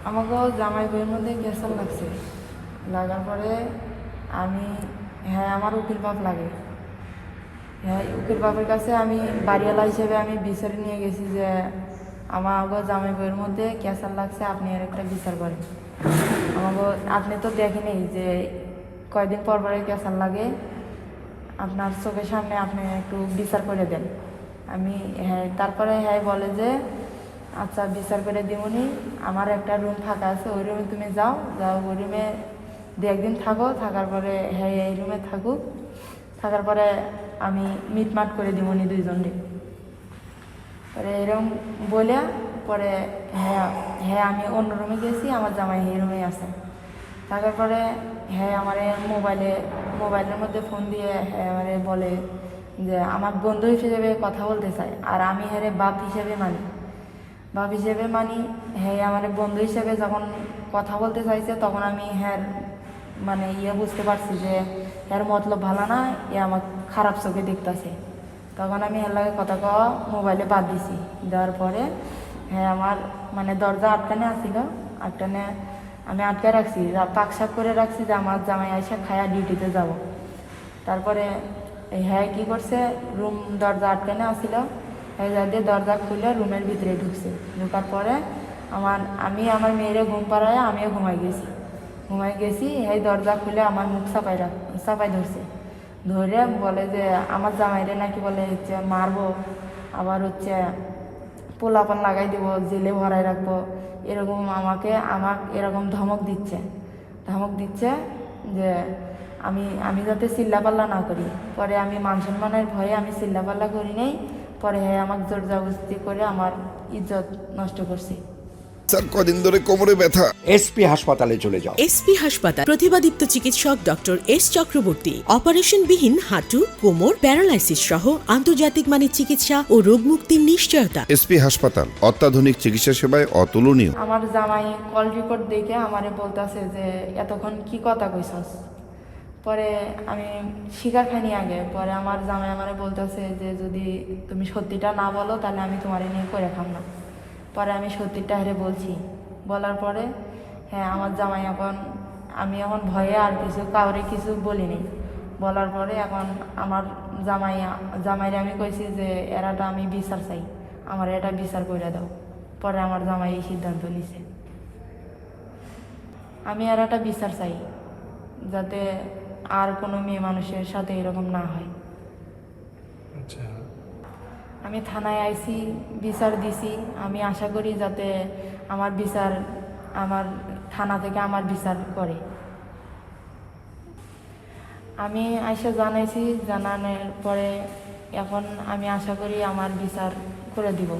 আমাকে জামাই বইয়ের মধ্যে ক্যান্সার লাগছে, লাগার পরে আমি আমার উকিল বাপ লাগে। উকিল বাপের কাছে আমি বাড়িওয়ালা হিসেবে আমি বিচারে নিয়ে গেছি যে আমাকে জামাই বইয়ের মধ্যে ক্যান্সার লাগছে, আপনি আর একটা বিচার করেন। আমাকে আপনি তো দেখেনি যে কয়দিন পর পরে ক্যান্সার লাগে, আপনার চোখের সামনে আপনি একটু বিচার করে দেন। আমি তারপরে বলে যে আচ্ছা বিচার করে দিবনি, আমার একটা রুম ফাঁকা আছে, ওই রুমে তুমি যাও ওই রুমে 2-1 দিন থাকো, থাকার পরে এই রুমে থাকুক, থাকার পরে আমি মিটমাট করে দিবনি দুইজনে। পরে এরকম বলে পরে আমি অন্য রুমে গেছি, আমার জামাই এই রুমে আছে। থাকার পরে আমার মোবাইলের মধ্যে ফোন দিয়ে আমার বলে যে আমার বন্ধু হিসেবে কথা বলতে চাই, আর আমি বাপ হিসেবে মানি। আমার বন্ধু হিসেবে যখন কথা বলতে চাইছে তখন আমি মানে বুঝতে পারছি যে মতলব ভালো না, আমার খারাপ চোখে দেখতেছে। তখন আমি লাগে কথা কওয়া মোবাইলে বাদ দিছি। দেওয়ার পরে আমার মানে দরজা আটকানে আসছিল, আমি আটকে রাখছি, পাকশাক করে রাখছি যে আমার জামাই আইসা খায়া ডিউটিতে যাব। তারপরে কি করছে, রুম দরজা আটকানে আসছিল, যাদের দরজা খুলে রুমের ভিতরে ঢুকার পরে আমি আমার মেয়েরে ঘুম পাড়ায় আমিও ঘুমাই গেছি। দরজা খুলে আমার মুখ চাপাই ধরছে, ধরে বলে যে আমার জামাইরে নাকি বলে হচ্ছে মারবো, আবার হচ্ছে পোলাপান লাগাই দিব, জেলে ভরাই রাখবো, এরকম আমাকে এরকম ধমক দিচ্ছে যে আমি যাতে চিল্লাপাল্লা না করি। পরে আমি মান সম্মানের ভয়ে আমি চিল্লাপাল্লা করি নাই। পরে আমাকে জোর জবরদস্তি করে আমার ইজ্জত নষ্ট করছে। স্যার কদিন ধরে কোমরে ব্যথা। এসপি হাসপাতালে চলে যাও। এসপি হাসপাতাল, প্রতিভাদীপ্ত চিকিৎসক ডক্টর এস চক্রবর্তী, অপারেশনবিহীন হাঁটু, কোমর, প্যারালাইসিস সহ আন্তর্জাতিক মানের চিকিৎসা ও রোগ মুক্তির নিশ্চয়তা। এসপি হাসপাতাল, অত্যাধুনিক চিকিৎসা সেবায় অতুলনীয়। আমার জামাই কল রেকর্ড দেখে আমারে বলতেছে যে এতক্ষণ কি কথা কইছস। পরে আমি স্বীকার খাইনি আগে, পরে আমার জামাই আমারে বলতেছে যে যদি তুমি সত্যিটা না বলো তাহলে আমি তোমারে নিয়ে করে খাম না। পরে আমি সত্যিটা বলছি, বলার পরে আমার জামাই আমি এখন ভয়ে আর কাউরে কিছু বলিনি। বলার পরে এখন আমার জামাইরে আমি কইছি যে এরাটা আমি বিচার চাই, আমার এটা বিচার করে দাও। পরে আমার জামাই এই সিদ্ধান্ত নিছে, আমি এরাটা বিচার চাই যাতে আর কোনো মেয়ে মানুষের সাথে এরকম না হয়। আমি থানায় আইছি, বিচার দিছি, আমি আশা করি যাতে আমার থানা থেকে আমার বিচার করে। আমি আইসা জানাইছি, জানানোর পরে এখন আমি আশা করি আমার বিচার করে দিব।